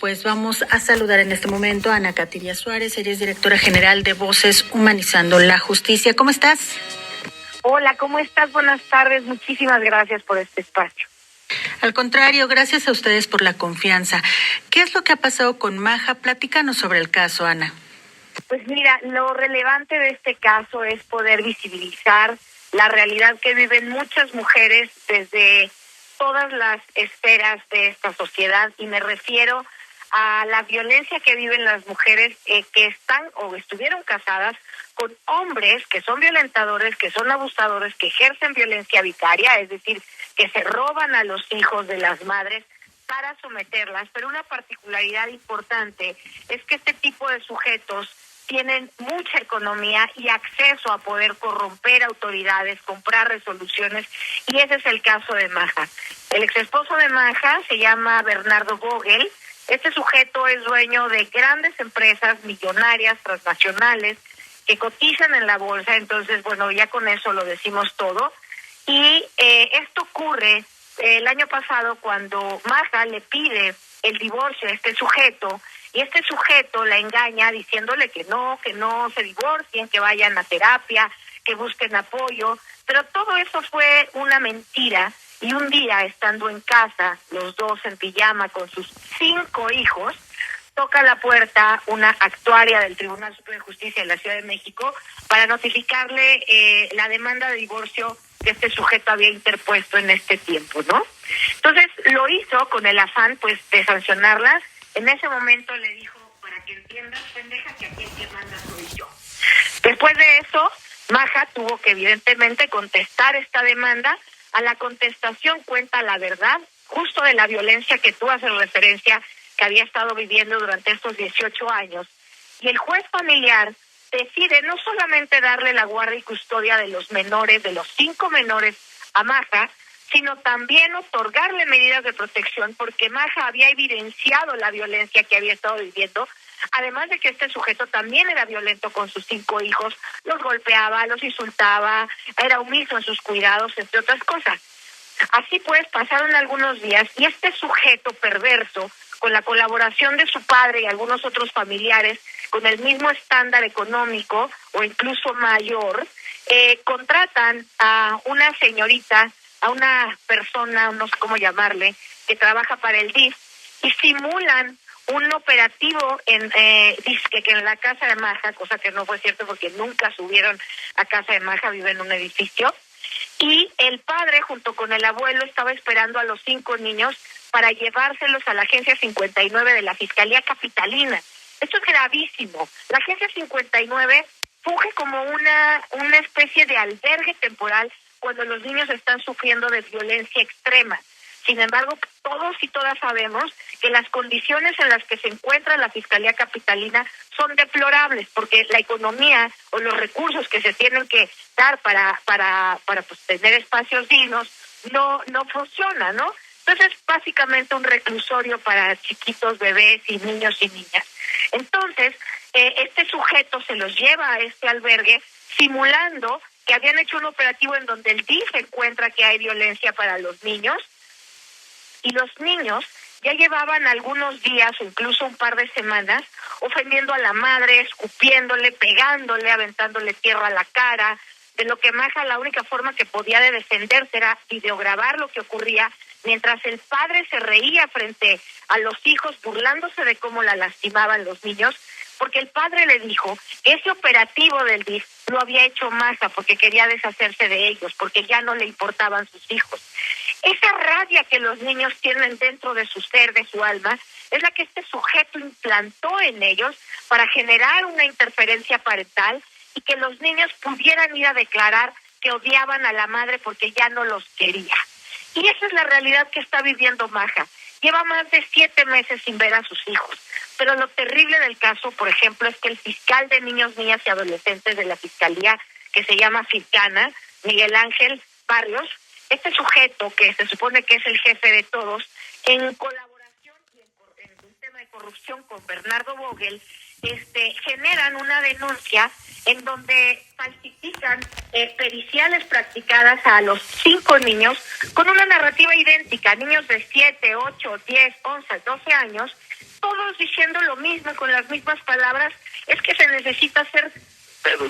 Pues vamos a saludar en este momento a Ana Katiria Suárez. Ella es directora general de Voces Humanizando la Justicia. ¿Cómo estás? Hola, ¿cómo estás? Buenas tardes. Muchísimas gracias por este espacio. Al contrario, gracias a ustedes por la confianza. ¿Qué es lo que ha pasado con Maja? Platícanos sobre el caso, Ana. Pues mira, lo relevante de este caso es poder visibilizar la realidad que viven muchas mujeres desde todas las esferas de esta sociedad, y me refiero a la violencia que viven las mujeres que están o estuvieron casadas con hombres que son violentadores, que son abusadores, que ejercen violencia vicaria, es decir, que se roban a los hijos de las madres para someterlas. Pero una particularidad importante es que este tipo de sujetos tienen mucha economía y acceso a poder corromper autoridades, comprar resoluciones, y ese es el caso de Maja. El exesposo de Maja se llama Bernardo Vogel. Este sujeto es dueño de grandes empresas millonarias, transnacionales, que cotizan en la bolsa. Entonces, bueno, ya con eso lo decimos todo. Y esto ocurre el año pasado cuando Maja le pide el divorcio a este sujeto, y este sujeto la engaña diciéndole que no se divorcien, que vayan a terapia, que busquen apoyo, pero todo eso fue una mentira. Y un día, estando en casa, los dos en pijama con sus 5 hijos, toca la puerta una actuaria del Tribunal Superior de Justicia de la Ciudad de México para notificarle la demanda de divorcio que este sujeto había interpuesto en este tiempo, ¿no? Entonces lo hizo con el afán, pues, de sancionarlas. En ese momento le dijo: para que entiendas, pendeja, que aquí el que manda soy yo. Después de eso, Maja tuvo que evidentemente contestar esta demanda. A la contestación cuenta la verdad, justo de la violencia que tú haces referencia, que había estado viviendo durante estos 18 años. Y el juez familiar decide no solamente darle la guardia y custodia de los menores, de los 5 menores, a Maja, sino también otorgarle medidas de protección, porque Maja había evidenciado la violencia que había estado viviendo, además de que este sujeto también era violento con sus 5 hijos, los golpeaba, los insultaba, era omiso en sus cuidados, entre otras cosas. Así pues, pasaron algunos días y este sujeto perverso, con la colaboración de su padre y algunos otros familiares, con el mismo estándar económico o incluso mayor, contratan a una señorita, a una persona, no sé cómo llamarle, que trabaja para el DIF, y simulan un operativo dizque que en la casa de Maja, cosa que no fue cierto porque nunca subieron a casa de Maja, vive en un edificio, y el padre junto con el abuelo estaba esperando a los 5 niños para llevárselos a la Agencia 59 de la Fiscalía Capitalina. Esto es gravísimo. La Agencia 59 funge como una especie de albergue temporal cuando los niños están sufriendo de violencia extrema. Sin embargo, todos y todas sabemos que las condiciones en las que se encuentra la Fiscalía Capitalina son deplorables, porque la economía o los recursos que se tienen que dar para pues, tener espacios dignos no funciona, ¿no? Entonces, básicamente un reclusorio para chiquitos, bebés y niños y niñas. Entonces, este sujeto se los lleva a este albergue simulando que habían hecho un operativo en donde el DIF encuentra que hay violencia para los niños, y los niños ya llevaban algunos días o incluso un par de semanas ofendiendo a la madre, escupiéndole, pegándole, aventándole tierra a la cara. De lo que Maja, la única forma que podía de defenderse era videograbar lo que ocurría, mientras el padre se reía frente a los hijos, burlándose de cómo la lastimaban los niños, porque el padre le dijo que ese operativo del DIF lo había hecho Maja porque quería deshacerse de ellos, porque ya no le importaban sus hijos. Esa rabia que los niños tienen dentro de su ser, de su alma, es la que este sujeto implantó en ellos para generar una interferencia parental y que los niños pudieran ir a declarar que odiaban a la madre porque ya no los quería. Y esa es la realidad que está viviendo Maja. Lleva más de 7 meses sin ver a sus hijos. Pero lo terrible del caso, por ejemplo, es que el fiscal de niños, niñas y adolescentes de la Fiscalía, que se llama Fiscana, Miguel Ángel Barrios, este sujeto que se supone que es el jefe de todos, en colaboración y en un tema de corrupción con Bernardo Vogel, generan una denuncia en donde falsifican periciales practicadas a los 5 niños con una narrativa idéntica, niños de 7, 8, 10, 11, 12 años, todos diciendo lo mismo, con las mismas palabras. Es que se necesita ser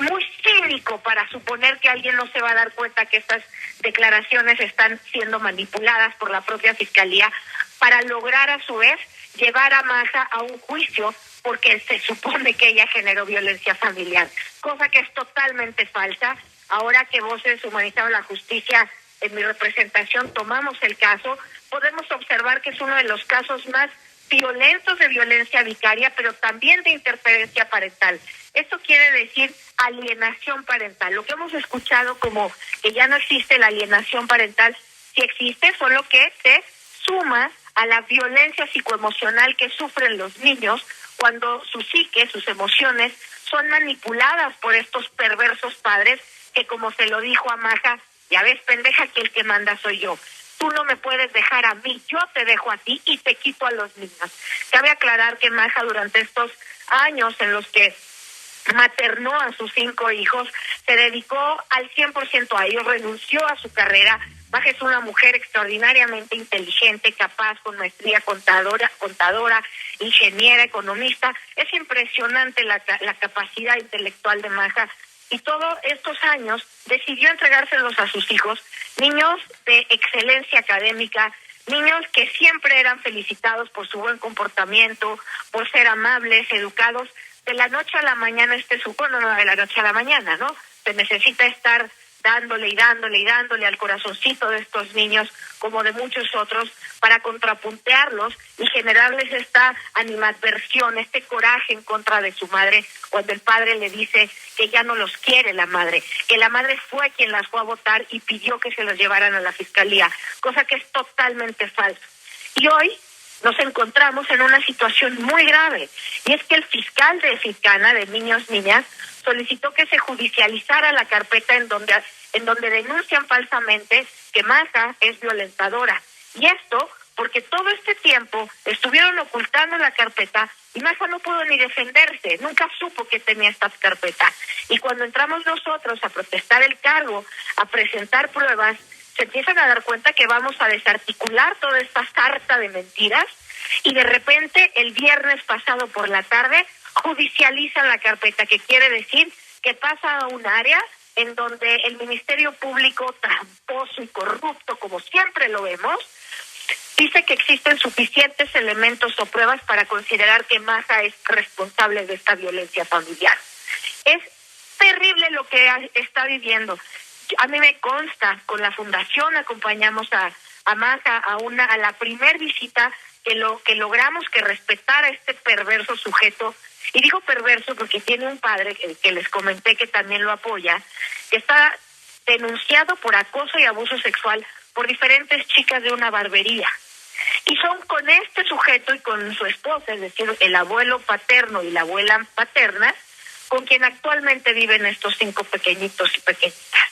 muy cínico para suponer que alguien no se va a dar cuenta que estas declaraciones están siendo manipuladas por la propia Fiscalía para lograr a su vez llevar a Maja a un juicio porque se supone que ella generó violencia familiar, cosa que es totalmente falsa. Ahora que Voces Humanizaron la Justicia, en mi representación tomamos el caso, podemos observar que es uno de los casos más violentos de violencia vicaria, pero también de interferencia parental. Esto quiere decir alienación parental. Lo que hemos escuchado como que ya no existe la alienación parental, sí existe, solo que se suma a la violencia psicoemocional que sufren los niños cuando su psique, sus emociones, son manipuladas por estos perversos padres que, como se lo dijo a Maja, ya ves, pendeja, que el que manda soy yo. Tú no me puedes dejar a mí, yo te dejo a ti y te quito a los niños. Cabe aclarar que Maja, durante estos años en los que maternó a sus 5 hijos, se dedicó al 100% a ellos, renunció a su carrera. Maja es una mujer extraordinariamente inteligente, capaz, con maestría, contadora, ingeniera, economista. Es impresionante la capacidad intelectual de Maja. Y todos estos años decidió entregárselos a sus hijos, niños de excelencia académica, niños que siempre eran felicitados por su buen comportamiento, por ser amables, educados. De la noche a la mañana, no de la noche a la mañana, ¿no? Se necesita estar dándole y dándole y dándole al corazoncito de estos niños, como de muchos otros, para contrapuntearlos y generarles esta animadversión, este coraje en contra de su madre, cuando el padre le dice que ya no los quiere la madre, que la madre fue quien las fue a votar y pidió que se los llevaran a la Fiscalía, cosa que es totalmente falso. Y hoy nos encontramos en una situación muy grave, y es que el fiscal de Fiscana, de Niños Niñas, solicitó que se judicializara la carpeta en donde denuncian falsamente que Maja es violentadora. Y esto porque todo este tiempo estuvieron ocultando la carpeta y Maja no pudo ni defenderse, nunca supo que tenía esta carpeta. Y cuando entramos nosotros a protestar el cargo, a presentar pruebas, se empiezan a dar cuenta que vamos a desarticular toda esta sarta de mentiras, y de repente el viernes pasado por la tarde judicializan la carpeta, que quiere decir que pasa a un área en donde el Ministerio Público, tramposo y corrupto, como siempre lo vemos, dice que existen suficientes elementos o pruebas para considerar que Maja es responsable de esta violencia familiar. Es terrible lo que está viviendo. A mí me consta, con la fundación acompañamos a Maja a la primer visita que logramos que respetara este perverso sujeto. Y digo perverso porque tiene un padre que les comenté que también lo apoya, que está denunciado por acoso y abuso sexual por diferentes chicas de una barbería. Y son con este sujeto y con su esposa, es decir, el abuelo paterno y la abuela paterna, con quien actualmente viven estos 5 pequeñitos y pequeñitas.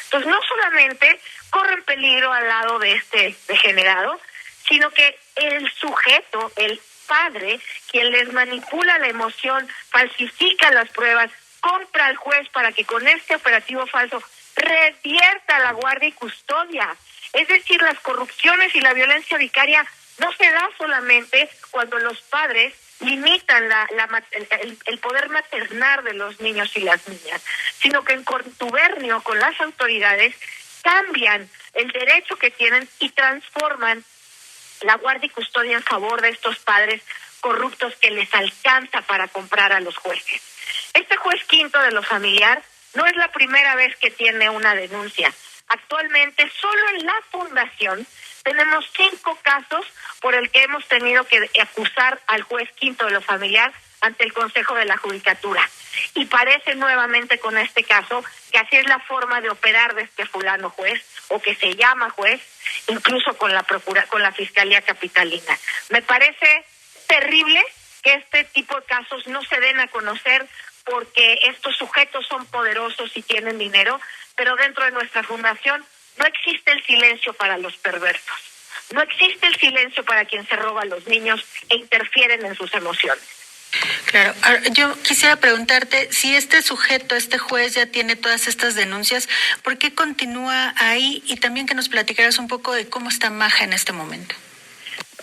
Entonces, no solamente corren peligro al lado de este degenerado, sino que el sujeto, el padre, quien les manipula la emoción, falsifica las pruebas, compra al juez para que con este operativo falso revierta la guardia y custodia. Es decir, las corrupciones y la violencia vicaria no se da solamente cuando los padres limitan el poder maternar de los niños y las niñas, sino que en contubernio con las autoridades cambian el derecho que tienen y transforman la guardia y custodia en favor de estos padres corruptos que les alcanza para comprar a los jueces. Este juez quinto de lo familiar no es la primera vez que tiene una denuncia. Actualmente, solo en la fundación tenemos 5 casos por el que hemos tenido que acusar al juez quinto de lo familiar ante el Consejo de la Judicatura. Y parece nuevamente con este caso que así es la forma de operar de este fulano juez, o que se llama juez, incluso con la Fiscalía Capitalina. Me parece terrible que este tipo de casos no se den a conocer porque estos sujetos son poderosos y tienen dinero, pero dentro de nuestra fundación no existe el silencio para los perversos. No existe el silencio para quien se roba a los niños e interfieren en sus emociones. Claro. Ahora, yo quisiera preguntarte si este sujeto, este juez, ya tiene todas estas denuncias, ¿por qué continúa ahí? Y también que nos platicaras un poco de cómo está Maja en este momento.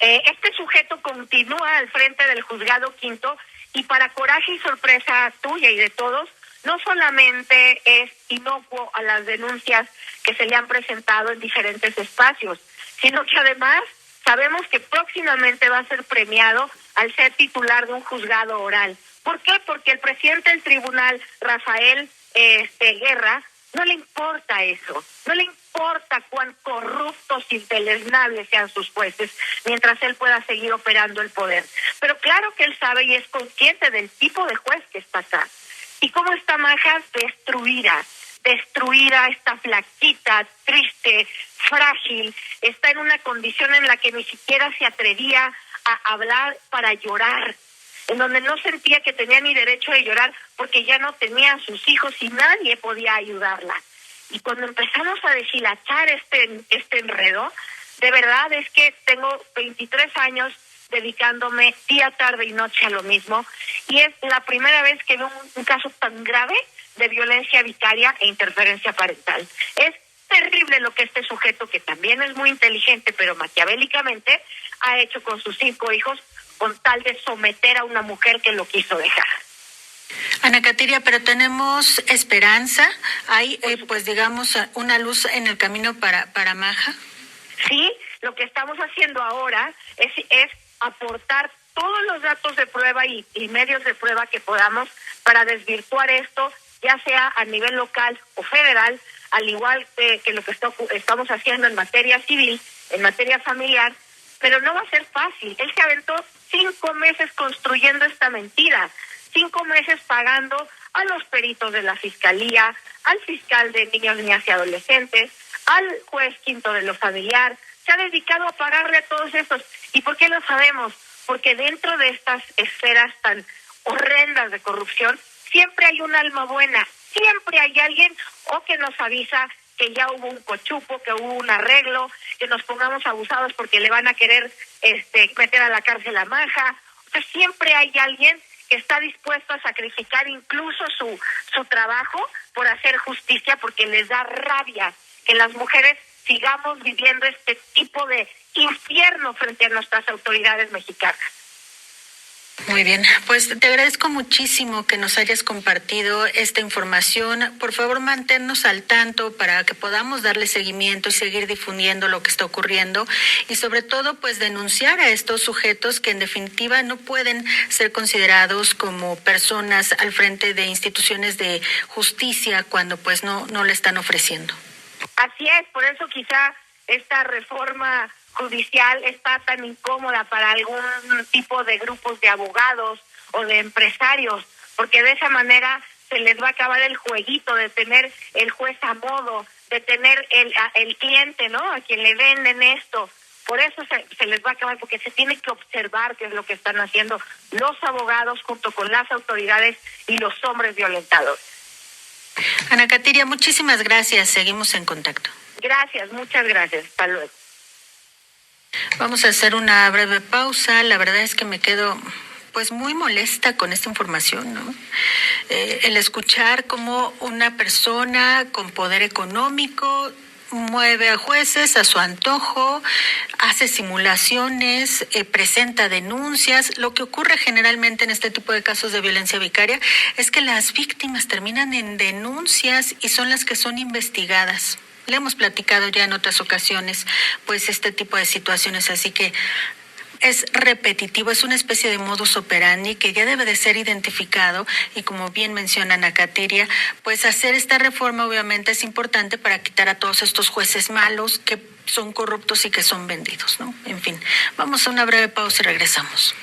Este sujeto continúa al frente del juzgado quinto y para coraje y sorpresa tuya y de todos, no solamente es inocuo a las denuncias que se le han presentado en diferentes espacios, sino que además sabemos que próximamente va a ser premiado al ser titular de un juzgado oral. ¿Por qué? Porque el presidente del tribunal, Rafael Guerra, no le importa eso, no le importa cuán corruptos y deleznables sean sus jueces, mientras él pueda seguir operando el poder. Pero claro que él sabe y es consciente del tipo de juez que está acá. Y cómo está Maja destruida, está flaquita, triste, frágil, está en una condición en la que ni siquiera se atrevía a hablar para llorar, en donde no sentía que tenía ni derecho de llorar porque ya no tenía a sus hijos y nadie podía ayudarla. Y cuando empezamos a deshilachar este enredo, de verdad es que tengo 23 años dedicándome día, tarde y noche a lo mismo, y es la primera vez que veo un caso tan grave de violencia vicaria e interferencia parental. Es terrible lo que este sujeto, que también es muy inteligente, pero maquiavélicamente, ha hecho con sus 5 hijos con tal de someter a una mujer que lo quiso dejar. Ana Katiria, pero tenemos esperanza, hay pues digamos una luz en el camino para Maja. Sí, lo que estamos haciendo ahora es aportar todos los datos de prueba y medios de prueba que podamos para desvirtuar esto, ya sea a nivel local o federal, al igual que lo que estamos haciendo en materia civil, en materia familiar, pero no va a ser fácil. Él se aventó 5 meses construyendo esta mentira, 5 meses pagando a los peritos de la fiscalía, al fiscal de niños, niñas y adolescentes, al juez quinto de lo familiar. Se ha dedicado a pagarle a todos estos. ¿Y por qué lo sabemos? Porque dentro de estas esferas tan horrendas de corrupción, siempre hay un alma buena, siempre hay alguien o que nos avisa que ya hubo un cochupo, que hubo un arreglo, que nos pongamos abusados porque le van a querer meter a la cárcel a Maja. O sea, siempre hay alguien que está dispuesto a sacrificar incluso su trabajo por hacer justicia, porque les da rabia que las mujeres sigamos viviendo este tipo de infierno frente a nuestras autoridades mexicanas. Muy bien, pues te agradezco muchísimo que nos hayas compartido esta información. Por favor, manténnos al tanto para que podamos darle seguimiento y seguir difundiendo lo que está ocurriendo y sobre todo pues denunciar a estos sujetos que en definitiva no pueden ser considerados como personas al frente de instituciones de justicia cuando pues no le están ofreciendo. Así es, por eso quizá esta reforma judicial está tan incómoda para algún tipo de grupos de abogados o de empresarios, porque de esa manera se les va a acabar el jueguito de tener el juez a modo, de tener el cliente, ¿no? A quien le venden esto. Por eso se les va a acabar, porque se tiene que observar qué es lo que están haciendo los abogados junto con las autoridades y los hombres violentadores. Ana Katiria, muchísimas gracias. Seguimos en contacto. Gracias, muchas gracias. Hasta luego. Vamos a hacer una breve pausa. La verdad es que me quedo pues muy molesta con esta información, ¿no? El escuchar cómo una persona con poder económico mueve a jueces a su antojo, hace simulaciones, presenta denuncias. Lo que ocurre generalmente en este tipo de casos de violencia vicaria es que las víctimas terminan en denuncias y son las que son investigadas. Le hemos platicado ya en otras ocasiones, pues este tipo de situaciones, así que es repetitivo, es una especie de modus operandi que ya debe de ser identificado y como bien menciona Ana Katiria, pues hacer esta reforma obviamente es importante para quitar a todos estos jueces malos que son corruptos y que son vendidos, ¿no? En fin, vamos a una breve pausa y regresamos.